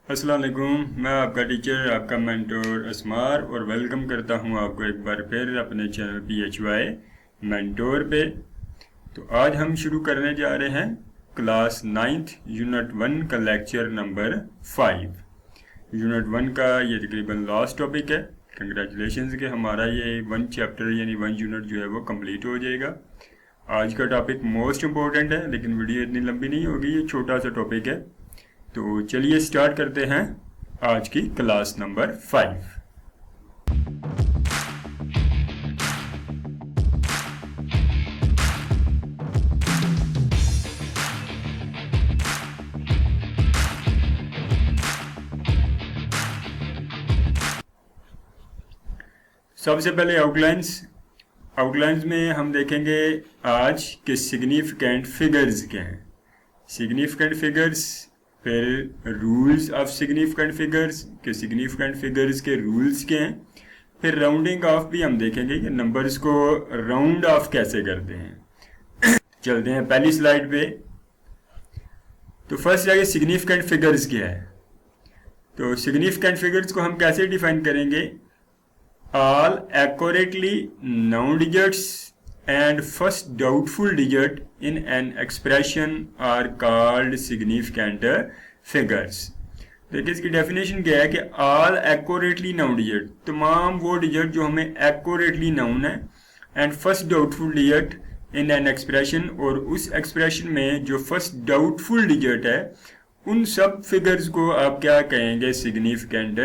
अस्सलाम वालेकुम। मैं आपका टीचर, आपका मेंटोर असमार, और वेलकम करता हूं आपको एक बार फिर अपने चैनल PHY मेंटोर पे। तो आज हम शुरू करने जा रहे हैं क्लास 9th यूनिट 1 का लेक्चर नंबर 5। यूनिट 1 का ये तकरीबन लास्ट टॉपिक है। कंग्रेचुलेशंस कि हमारा ये 1 चैप्टर यानी 1 यूनिट जो है वो कंप्लीट हो जाएगा। आज का टॉपिक मोस्ट इम्पोर्टेंट है, लेकिन वीडियो इतनी लंबी नहीं होगी, ये छोटा सा टॉपिक है। तो चलिए स्टार्ट करते हैं आज की क्लास नंबर 5। सबसे पहले आउटलाइंस में हम देखेंगे आज के सिग्निफिकेंट फिगर्स क्या हैं। सिग्निफिकेंट फिगर्स, फिर रूल्स ऑफ सिग्निफिकेंट फिगर्स के सिग्निफिकेंट फिगर्स के रूल्स क्या हैं, फिर राउंडिंग ऑफ भी हम देखेंगे कि नंबर्स को राउंड ऑफ कैसे करते हैं। चलते हैं पहली स्लाइड पे। तो फर्स्ट आगे सिग्निफिकेंट फिगर्स क्या है। तो सिग्निफिकेंट फिगर्स को हम कैसे डिफाइन करेंगे। All accurately known digits and first doubtful digit in an expression are called significant figures। देखिए इसकी डेफिनेशन क्या है कि all accurately known digit, तमाम वो डिजिट जो हमें accurately known है, and first doubtful digit in an expression, और उस एक्सप्रेशन में जो first doubtful digit है उन सब फिगर्स को आप क्या कहेंगे, सिग्निफिकेंट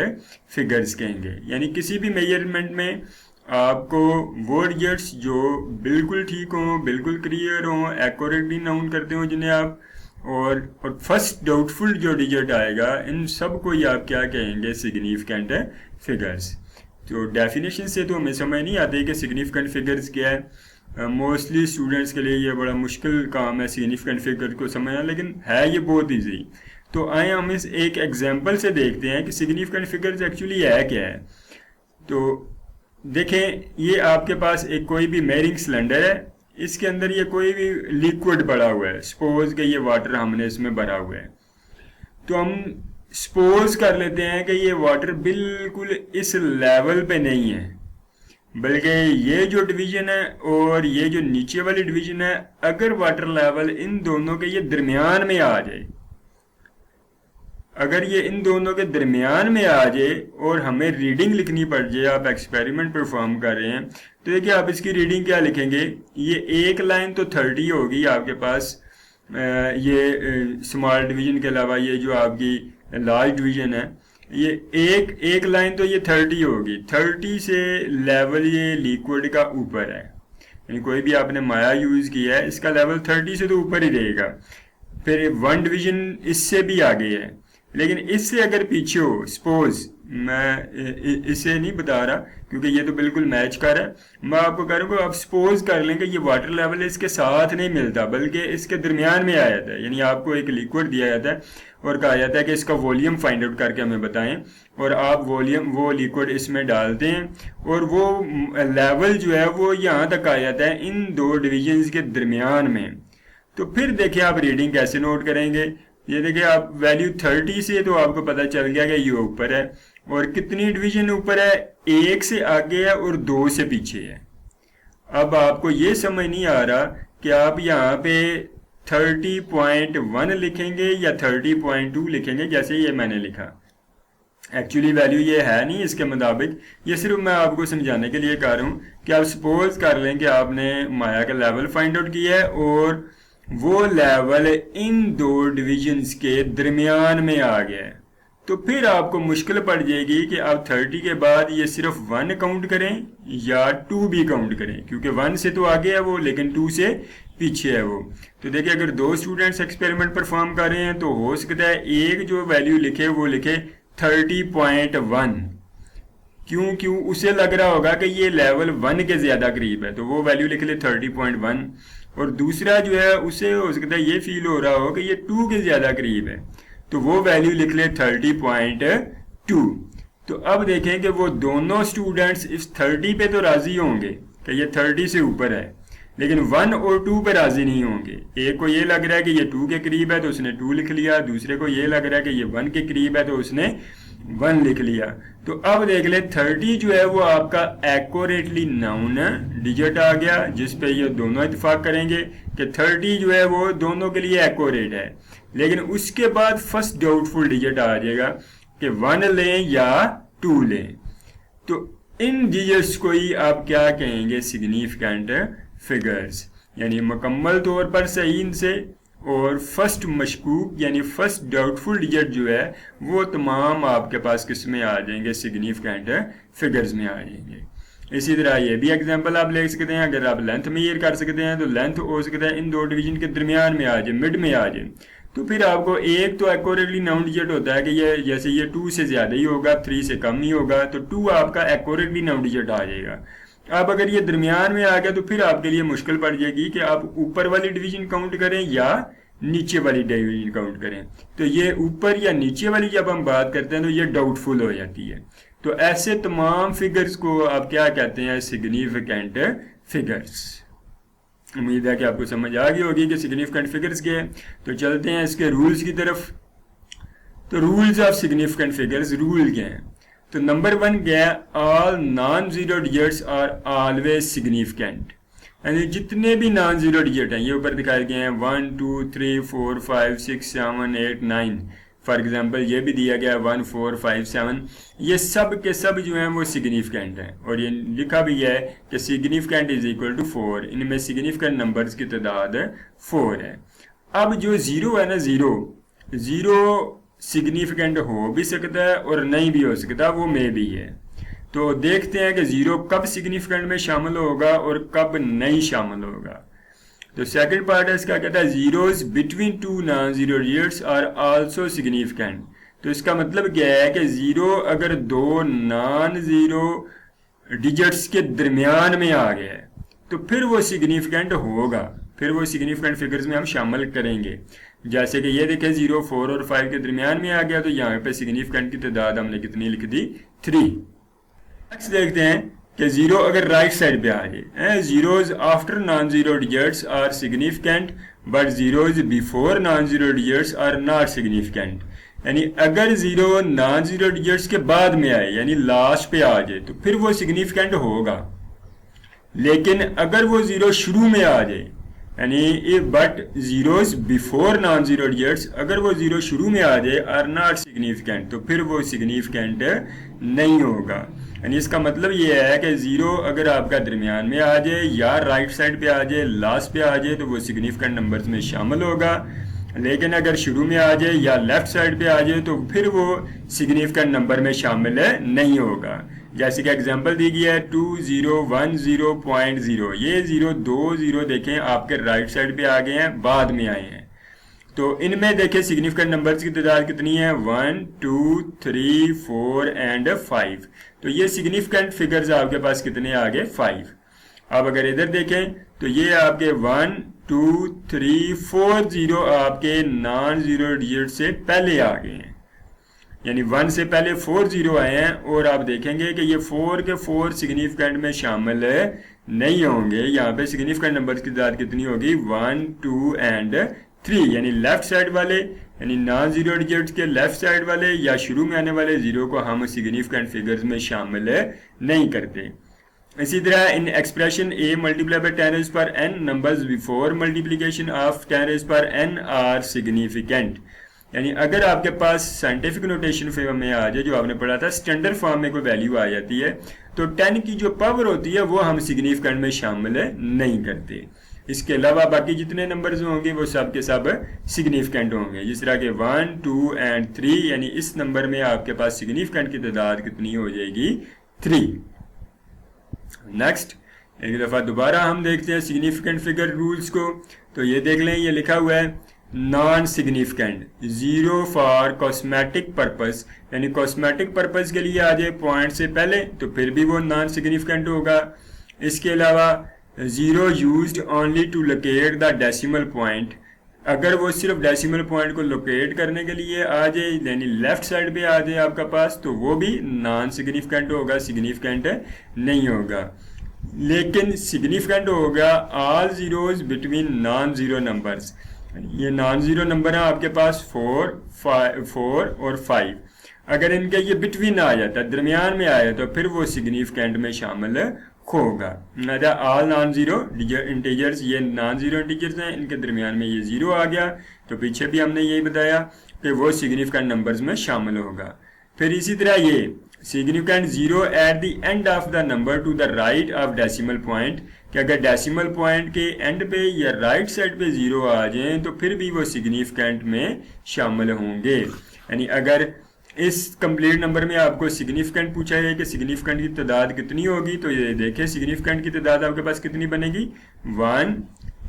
फिगर्स कहेंगे। यानी किसी भी मेजरमेंट में आपको वो डिजिट्स जो बिल्कुल ठीक हों, बिल्कुल क्लियर हों, एक्यूरेटली नाउन करते हो जिन्हें आप, और फर्स्ट डाउटफुल जो डिजिट आएगा, इन सब को ही आप क्या कहेंगे, सिग्निफिकेंट फिगर्स। तो डेफिनेशन से तो हमें समझ नहीं आती कि सिग्निफिकेंट फिगर्स क्या है। मोस्टली स्टूडेंट्स के लिए ये बड़ा मुश्किल काम है सिग्निफिकेंट फिगर को समझना, लेकिन है ये बहुत ईजी। तो आए हम इस एक एग्जांपल से देखते हैं कि सिग्निफिकेंट फिगर्स एक्चुअली है क्या है। तो देखें, ये आपके पास एक कोई भी मेजरिंग सिलेंडर है, इसके अंदर ये कोई भी लिक्विड पड़ा हुआ है। सपोज कि ये वाटर हमने इसमें भरा हुआ है, तो हम सपोज कर लेते हैं कि ये वाटर बिल्कुल इस लेवल पे नहीं है, बल्कि ये जो डिवीजन है और ये जो नीचे वाली डिवीजन है, अगर वाटर लेवल इन दोनों के ये दरमियान में आ जाए, अगर ये इन दोनों के दरमियान में आ जाए और हमें रीडिंग लिखनी पड़ जाए, आप एक्सपेरिमेंट परफॉर्म कर रहे हैं, तो देखिए आप इसकी रीडिंग क्या लिखेंगे। ये एक लाइन तो 30 होगी आपके पास, ये स्मॉल डिवीजन के अलावा ये जो आपकी लार्ज डिवीजन है, ये एक लाइन तो ये 30 होगी। 30 से लेवल ये लिक्विड का ऊपर है, यानी कोई भी आपने माया यूज किया है, इसका लेवल 30 से तो ऊपर ही रहेगा। फिर 1 डिवीजन इससे भी आगे है, लेकिन इससे अगर पीछे हो, सपोज मैं इसे नहीं बता रहा क्योंकि ये तो बिल्कुल मैच कर है, मैं आपको करूँगा, आप सपोज कर लें कि ये वाटर लेवल इसके साथ नहीं मिलता बल्कि इसके दरमियान में आ जाता है। यानी आपको एक लिक्विड दिया जाता है और कहा जाता है कि इसका वॉल्यूम फाइंड आउट करके हमें बताएं, और आप वो लिक्विड इसमें डालते हैं और वो लेवल जो है वो यहाँ तक आ जाता है इन दो डिविजन्स के दरमियान में। तो फिर देखिए आप रीडिंग कैसे नोट करेंगे। ये देखिए आप वैल्यू 30 से तो आपको पता चल गया कि ये ऊपर है, और कितनी डिवीजन ऊपर है, 1 से आगे है और 2 से पीछे है। अब आपको ये समझ नहीं आ रहा कि आप यहाँ पे 30.1 लिखेंगे या 30.2 लिखेंगे, जैसे ये मैंने लिखा। एक्चुअली वैल्यू ये है नहीं इसके मुताबिक, ये सिर्फ मैं आपको समझाने के लिए कर रहा हूँ कि आप सपोज कर लें कि आपने माया का लेवल फाइंड आउट किया है और वो लेवल इन दो डिविजन्स के दरमियान में आ गया है, तो फिर आपको मुश्किल पड़ जाएगी कि आप 30 के बाद ये सिर्फ 1 काउंट करें या 2 भी काउंट करें, क्योंकि 1 से तो आगे है वो लेकिन 2 से पीछे है वो। तो देखिए अगर 2 स्टूडेंट्स एक्सपेरिमेंट परफॉर्म कर रहे हैं तो हो सकता है एक जो वैल्यू लिखे वो लिखे 30.1, क्यों उसे लग रहा होगा कि ये लेवल 1 के ज्यादा करीब है, तो वो वैल्यू लिख ले 30.1, और दूसरा जो है उसे हो सकता है ये फील हो रहा हो कि ये 2 के ज्यादा करीब है, तो वो वैल्यू लिख ले 30.2। तो अब देखें कि वो दोनों स्टूडेंट्स इस 30 पे तो राजी होंगे कि ये 30 से ऊपर है, लेकिन 1 और 2 पे राजी नहीं होंगे। एक को ये लग रहा है कि ये 2 के करीब है तो उसने 2 लिख लिया, दूसरे को ये लग रहा है कि ये 1 के करीब है तो उसने 1 लिख लिया। तो अब देख ले 30 जो है वो आपका एक्यूरेटली नाउन डिजिट आ गया, जिस पे ये दोनों इत्तेफाक करेंगे कि 30 जो है वो दोनों के लिए एक्यूरेट है। लेकिन उसके बाद फर्स्ट डाउटफुल डिजिट आ जाएगा कि 1 लें या 2 लें। तो इन डिजिट्स को ही आप क्या कहेंगे, सिग्निफिकेंट फिगर्स, यानी मुकम्मल तौर पर सही इनसे और फर्स्ट मशकूक यानी फर्स्ट डाउटफुल डिजिट जो है वो तमाम आपके पास किस में आ जाएंगे, सिग्निफिकेंट फिगर्स में आ जाएंगे। इसी तरह ये भी एग्जांपल आप ले सकते हैं। अगर आप लेंथ मेजर कर सकते हैं तो लेंथ हो सकता है इन दो डिवीजन के दरमियान में आ जाए, मिड में आ जाए। तो फिर आपको एक तो एक्यूरेटली नाउन डिजिट होता है कि ये जैसे ये 2 से ज़्यादा ही होगा, 3 से कम ही होगा, तो 2 आपका एक्यूरेटली नाउन डिजिट आ जाएगा। अब अगर ये दरमियान में आ गया तो फिर आपके लिए मुश्किल पड़ जाएगी कि आप ऊपर वाली डिवीजन काउंट करें या नीचे वाली डिवीजन काउंट करें। तो ये ऊपर या नीचे वाली जब हम बात करते हैं तो ये डाउटफुल हो जाती है। तो ऐसे तमाम फिगर्स को आप क्या कहते हैं, सिग्निफिकेंट फिगर्स। उम्मीद है कि आपको समझ आ गई होगी कि सिग्निफिकेंट फिगर्स क्या है। तो चलते हैं इसके रूल्स की तरफ। तो rules of significant figures, rule क्या है? तो नंबर 1 क्या है, all non zero digits are always significant. यानी जितने भी नॉन जीरो डिजिट हैं ये ऊपर दिखाए गए हैं 1 2 3 4 5 6 7 8 9। फॉर एग्जाम्पल ये भी दिया गया है 1 4 5 7। ये सब के सब जो हैं वो सिग्निफिकेंट हैं और ये लिखा भी है कि सिग्निफिकेंट इज इक्वल टू 4। इनमें सिग्निफिकेंट नंबर्स की तादाद 4 है। अब जो जीरो है ना, जीरो सिग्निफिकेंट हो भी सकता है और नहीं भी हो सकता, वो में भी है। तो देखते हैं कि जीरो कब सिग्निफिकेंट में शामिल होगा और कब नहीं शामिल होगा। तो सेकंड पार्ट है इसका, कहता है zeros between two non zero digits are also significant. तो इसका मतलब क्या है कि जीरो अगर दो नॉन जीरो डिजिट्स के दरमियान में आ गया है तो फिर वो सिग्निफिकेंट होगा, फिर वो सिग्निफिकेंट फिगर्स में हम शामिल करेंगे। जैसे कि ये देखें 0 4 और 5 के दरमियान में आ गया तो यहाँ पे सिग्निफिकेंट की तादाद हमने कितनी लिख दी, 3। नेक्स्ट देखते हैं कि जीरो अगर राइट साइड पे आ जाए, zeros after non zero digits are significant but zeros before non zero digits are not significant. यानी अगर जीरो नॉन जीरो डिजिट्स के बाद में आए यानी लास्ट पे आ जाए तो फिर वो सिग्निफिकेंट होगा। लेकिन अगर वो जीरो शुरू में आ जाए यानी but zeros before non zero digits, अगर वो जीरो शुरू में आ जाए आर नॉट सिग्निफिकेंट तो फिर वो सिग्निफिकेंट नहीं होगा। यानी इसका मतलब ये है कि जीरो अगर आपका दरमियान में आ जाए या राइट साइड पे आ जाए, लास्ट पे आ जाए तो वो सिग्निफिकेंट नंबर्स में शामिल होगा। लेकिन अगर शुरू में आ जाए या लेफ्ट साइड पे आ जाए तो फिर वो सिग्निफिकेंट नंबर में शामिल नहीं होगा। जैसे कि एग्जांपल दी गई है 2010.0, ये 2 0 देखें आपके राइट साइड पे आ गए हैं, बाद में आए हैं। तो इनमें देखें सिग्निफिकेंट नंबर्स की तादाद कितनी है, 1 2 3 4 एंड 5। तो ये सिग्निफिकेंट फिगर्स आपके पास कितने आ गए, 5। अब अगर इधर देखें तो ये आपके 1 2 3 4 0 आपके नॉन जीरो डिजिट से पहले आ गए हैं, यानी 1 से पहले 4 0 आए हैं। और आप देखेंगे कि ये 4 के 4 सिग्निफिकेंट में शामिल नहीं होंगे। यहाँ पे सिग्निफिकेंट नंबर्स की तादाद कितनी होगी, 1 2 एंड 3। यानी लेफ्ट साइड वाले यानी नॉन जीरो डिजिट्स के लेफ्ट साइड वाले या शुरू में आने वाले जीरो को हम सिग्निफिकेंट फिगर्स में शामिल नहीं करते। इसी तरह इन expression a multiply by 10 raised पर n numbers before multiplication of 10 raised पर n आर सिग्निफिकेंट। यानी अगर आपके पास साइंटिफिक नोटेशन फॉर्म में आ जाए, जो आपने पढ़ा था स्टैंडर्ड फॉर्म में कोई वैल्यू आ जाती है तो 10 की जो पावर होती है वो हम सिग्निफिकेंट में शामिल नहीं करते। इसके अलावा बाकी जितने नंबर्स होंगे वो सब के सब सिग्निफिकेंट होंगे। जिस तरह के 1 2 एंड 3, यानी इस नंबर में आपके पास सिग्निफिकेंट की तादाद कितनी हो जाएगी, 3। नेक्स्ट एक दफ़ा दोबारा हम देखते हैं सिग्निफिकेंट फिगर रूल्स को। तो ये देख लें, ये लिखा हुआ है non significant 0 for cosmetic purpose, यानी कॉस्मेटिक पर्पस के लिए आ जाए पॉइंट से पहले तो फिर भी वो नॉन सिग्निफिकेंट होगा। इसके अलावा 0 used only to locate the decimal point, अगर वो सिर्फ डेसिमल पॉइंट को लोकेट करने के लिए आ जाए यानी लेफ्ट साइड पे आ जाए आपका पास तो वो भी नॉन सिग्निफिकेंट होगा, सिग्निफिकेंट नहीं होगा। लेकिन सिग्निफिकेंट होगा all zeros between non zero numbers. ये नॉन जीरो नंबर है आपके पास 4 और 5, अगर इनके ये बिटवीन आ जाता, दरमियान में आया, तो फिर वो सिग्निफिकेंट में शामिल होगा। ऑल नॉन जीरो इंटीजर्स, ये नॉन जीरो इंटीजर्स हैं, इनके दरमियान में ये जीरो आ गया, तो पीछे भी हमने यही बताया कि वो सिग्निफिकेंट नंबर्स में शामिल होगा। फिर इसी तरह ये significant zero at the end of the number two the right of decimal point, कि अगर डेसिमल पॉइंट के एंड पे या राइट साइड पे जीरो आ जाए तो फिर भी वो सिग्निफिकेंट में शामिल होंगे। यानी अगर इस कंप्लीट नंबर में आपको सिग्निफिकेंट पूछा है कि सिग्निफिकेंट की तादाद कितनी होगी, तो ये देखें सिग्निफिकेंट की तादाद आपके पास कितनी बनेगी, 1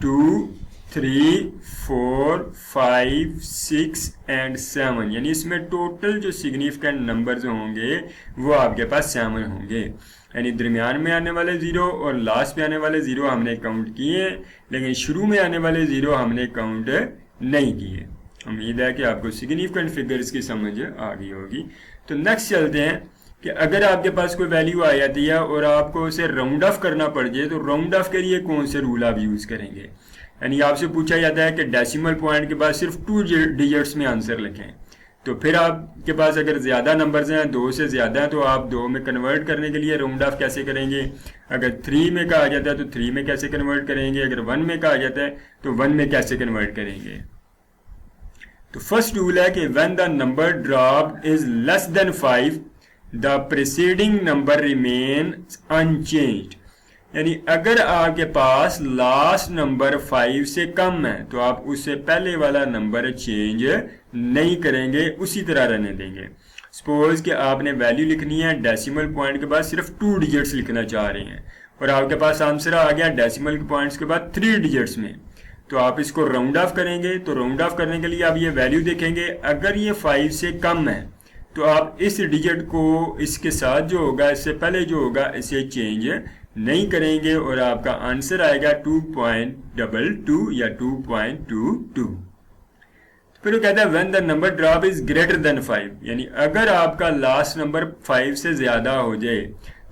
2 3 4 5 6 एंड 7, यानी इसमें टोटल जो सिग्निफिकेंट नंबर्स होंगे वो आपके पास 7 होंगे। यानी दरमियान में आने वाले जीरो और लास्ट पे आने वाले जीरो हमने काउंट किए, लेकिन शुरू में आने वाले जीरो हमने काउंट नहीं किए। उम्मीद है कि आपको सिग्निफिकेंट फिगर्स की समझ आ गई होगी। तो नेक्स्ट चलते हैं कि अगर आपके पास कोई वैल्यू आ जाती है और आपको उसे राउंड ऑफ करना पड़ जाए, तो राउंड ऑफ के लिए कौन से रूल आप यूज़ करेंगे। यानी आपसे पूछा जाता है कि डेसिमल पॉइंट के बाद सिर्फ 2 डिजिट्स में आंसर लिखें, तो फिर आपके पास अगर ज़्यादा नंबर्स हैं, 2 से ज़्यादा हैं, तो आप 2 में कन्वर्ट करने के लिए राउंड ऑफ कैसे करेंगे। अगर 3 में कहा जाता है तो 3 में कैसे कन्वर्ट करेंगे, अगर 1 में कहा जाता है तो 1 में कैसे कन्वर्ट करेंगे। तो फर्स्ट रूल है कि when the number drop is less than 5 the preceding number remain unchanged. यानी अगर आपके पास लास्ट नंबर 5 से कम है तो आप उससे पहले वाला नंबर चेंज नहीं करेंगे, उसी तरह रहने देंगे। सपोज कि आपने वैल्यू लिखनी है, डेसिमल पॉइंट के बाद सिर्फ 2 डिजिट्स लिखना चाह रहे हैं और आपके पास आंसर आ गया डेसिमल पॉइंट्स के बाद 3 डिजिट्स में, तो आप इसको राउंड ऑफ करेंगे। तो राउंड ऑफ करने के लिए आप ये वैल्यू देखेंगे, अगर ये 5 से कम है तो आप इस डिजिट को इसके साथ जो होगा, इससे पहले जो होगा, इसे चेंज नहीं करेंगे और आपका आंसर आएगा 2.22 या 2.22। फिर वो कहता है when the number drop is greater than 5, यानी अगर आपका लास्ट नंबर 5 से ज्यादा हो जाए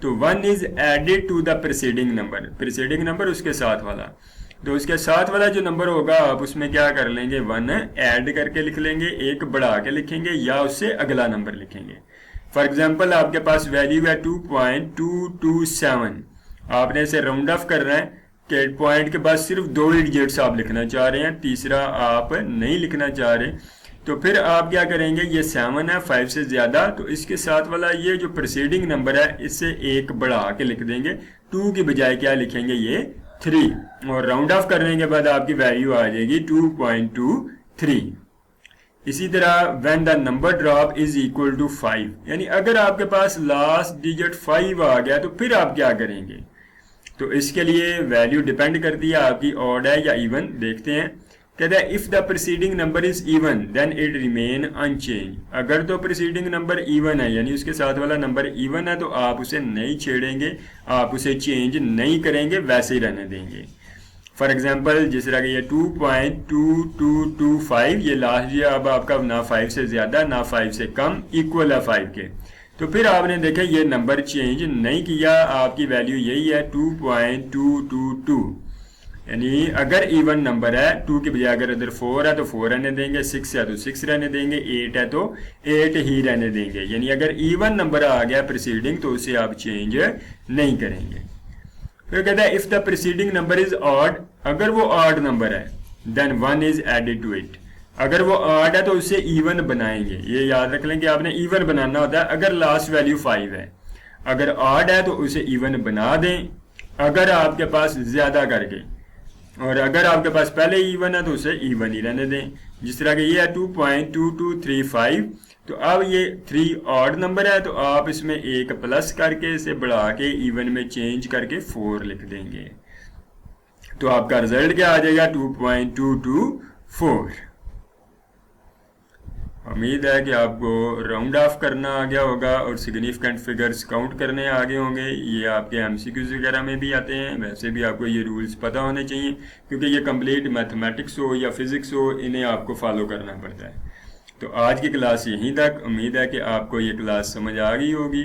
तो 1 is added to the preceding number, preceding number उसके साथ वाला, तो उसके साथ वाला जो नंबर होगा आप उसमें क्या कर लेंगे, 1 ऐड करके लिख लेंगे, एक बढ़ा के लिखेंगे या उससे अगला नंबर लिखेंगे। फॉर एग्जांपल आपके पास वैल्यू है 2.227, आपने इसे राउंड ऑफ करना है कि पॉइंट के बाद सिर्फ 2 ही डिजिट्स आप लिखना चाह रहे हैं, तीसरा आप नहीं लिखना चाह रहे, तो फिर आप क्या करेंगे, ये 7 है 5 से ज्यादा, तो इसके साथ वाला ये जो प्रीसीडिंग नंबर है इससे एक बढ़ा के लिख देंगे, 2 की बजाय क्या लिखेंगे, ये 3, और राउंड ऑफ करने के बाद आपकी वैल्यू आ जाएगी 2.23। इसी तरह when the number drop is equal to 5, यानी अगर आपके पास लास्ट डिजिट 5 आ गया तो फिर आप क्या करेंगे। तो इसके लिए वैल्यू डिपेंड करती है आपकी ऑड है या इवन। देखते हैं, कहता है if the preceding number is even then it remain unchanged. अगर तो प्रीसीडिंग नंबर इवन है यानी उसके साथ वाला नंबर इवन है तो आप उसे नहीं छेड़ेंगे, आप उसे चेंज नहीं करेंगे, वैसे ही रहने देंगे। फॉर एग्जाम्पल जिस तरह ये 2.2225, ये लास्ट ये अब आपका ना 5 से ज्यादा ना 5 से कम, इक्वल है 5 के, तो फिर आपने देखा ये नंबर चेंज नहीं किया, आपकी वैल्यू यही है 2.222। यानी अगर इवन नंबर है 2 के बजाय अगर इधर 4 है तो 4 रहने देंगे, 6 है तो 6 रहने देंगे, 8 है तो 8 ही रहने देंगे। यानी अगर इवन नंबर आ गया प्रीसीडिंग तो उसे आप चेंज नहीं करेंगे। फिर कहता है if the preceding number is odd, अगर वो ऑड नंबर है then 1 is added to it. अगर वो ऑड है तो उसे इवन बनाएंगे, ये याद रख लें कि आपने इवन बनाना होता है। अगर लास्ट वैल्यू 5 है, अगर ऑड है तो उसे इवन बना दें, अगर आपके पास ज्यादा करके, और अगर आपके पास पहले इवन है तो उसे इवन ही रहने दें। जिस तरह के ये है 2.2235, तो अब ये 3 ऑड नंबर है तो आप इसमें एक प्लस करके इसे बढ़ा के इवन में चेंज करके 4 लिख देंगे, तो आपका रिजल्ट क्या आ जाएगा 2.224। उम्मीद है कि आपको राउंड ऑफ करना आ गया होगा और सिग्निफिकेंट फिगर्स काउंट करने आ गए होंगे। ये आपके एमसीक्यूज वगैरह में भी आते हैं, वैसे भी आपको ये रूल्स पता होने चाहिए क्योंकि ये कंप्लीट मैथमेटिक्स हो या फिजिक्स हो, इन्हें आपको फॉलो करना पड़ता है। तो आज की क्लास यहीं तक। उम्मीद है कि आपको ये क्लास समझ आ गई होगी।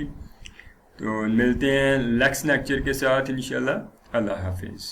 तो मिलते हैं नेक्स्ट लेक्चर के साथ इंशाल्लाह। अल्लाह हाफिज़।